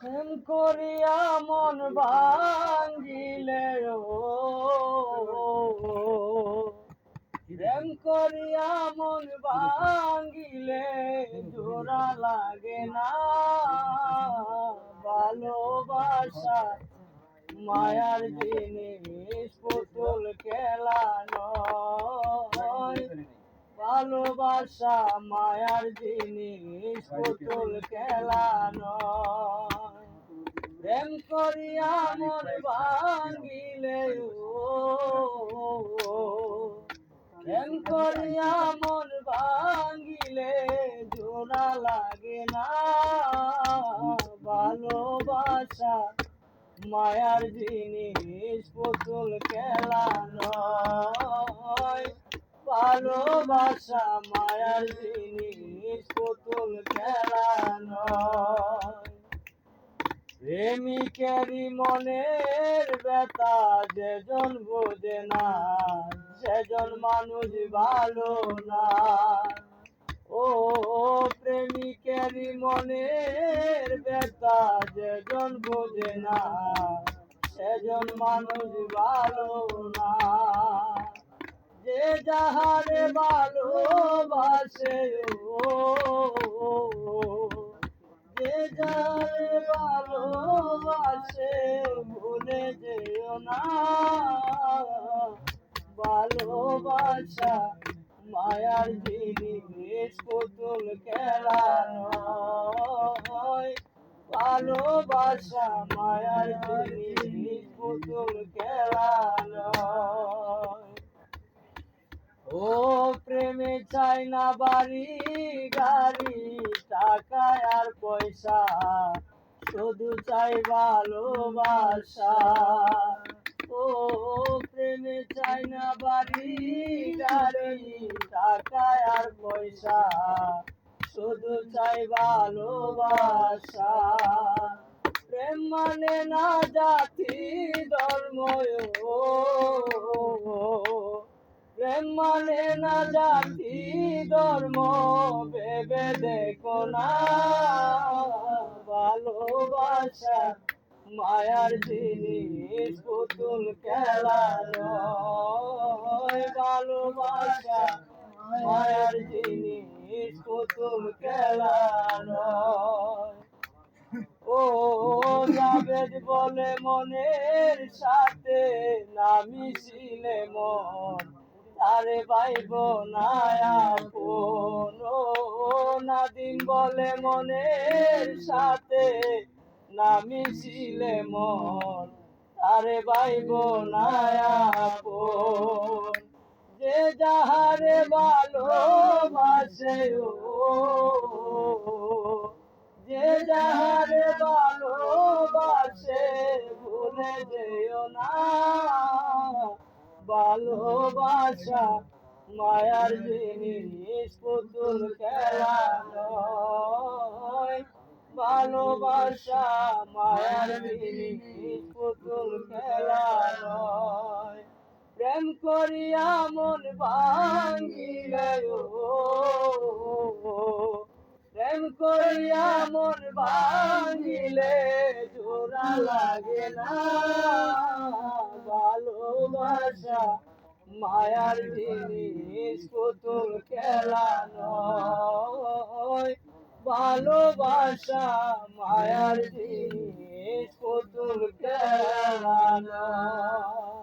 প্রেম করিয়া মন ভাঙ্গিলে প্রেম করিয়া মন ভাঙ্গিলে জোড়া লাগে না ভালোবাসা মায়ার জিনিস পুতুল খেলা নয় ভালোবাসা মায়ার জিনিস পুতুল খেলা নয় প্রেম করিয়া মন ভাঙ্গিলে প্রেম করিয়া মন ভাঙ্গিলে জোড়া লাগে না ভালোবাসা মায়ার জিনিস পুতুল খেলা নয় ভালোবাসা মায়ার জিনিস পুতুল খেলা নয় প্রেমিকেরই মনের ব্যথা যেজন বোঝে না সেজন মানুষ ভালো না ও প্রেমিকেরই মনের ব্যথা যেজন বোঝে না সেজন মানুষ ভালো না যে যাহারে ভালোবাসে যে যাহারে ভালোবাসে ভুলে যেও না ভালোবাসা মায়ার জিনিস পুতুল খেলা নয় ভালোবাসা মায়ার জিনিস পুতুল খেলা নয় ও প্রেমে চাই না বাড়ি গাড়ি টাকা আর পয়সা শুধু চাই ভালোবাসা ও প্রেমে চাই না বাড়ি গাড়ি টাকা আর পয়সা শুধু চাই ভালোবাসা প্রেম মানে না জাতি ধর্ম প্রেম মানে না জাতি ধর্ম ভেবে দেখো না ভালোবাসা মায়ার জিনিস পুতুল খেলা নয় ভালোবাসা মায়ার জিনিস পুতুল খেলা নয় ও জাবেদ বলে মনের সাথে না মিশিলে মন তারে পাইব না আপন ও নাদিম বলে মনের সাথে না মিশিলে মন তারে পাইব না আপন যে যাহারে ভালোবাসে যে যাহারে ভালোবাসে ভুলে যেও না ভালোবাসা মায়ার জিনিস পুতুল খেলা নয় ভালোবাসা মায়ার জিনিস পুতুল খেলা নয় প্রেম করিয়া মন ভাঙ্গিলে প্রেম করিয়া মন ভাঙ্গিলে জোড়া লাগে না ভালোবাসা মায়ার জিনিস পুতুল খেলা নয় ভালোবাসা মায়ার জিনিস পুতুল খেলা নয়।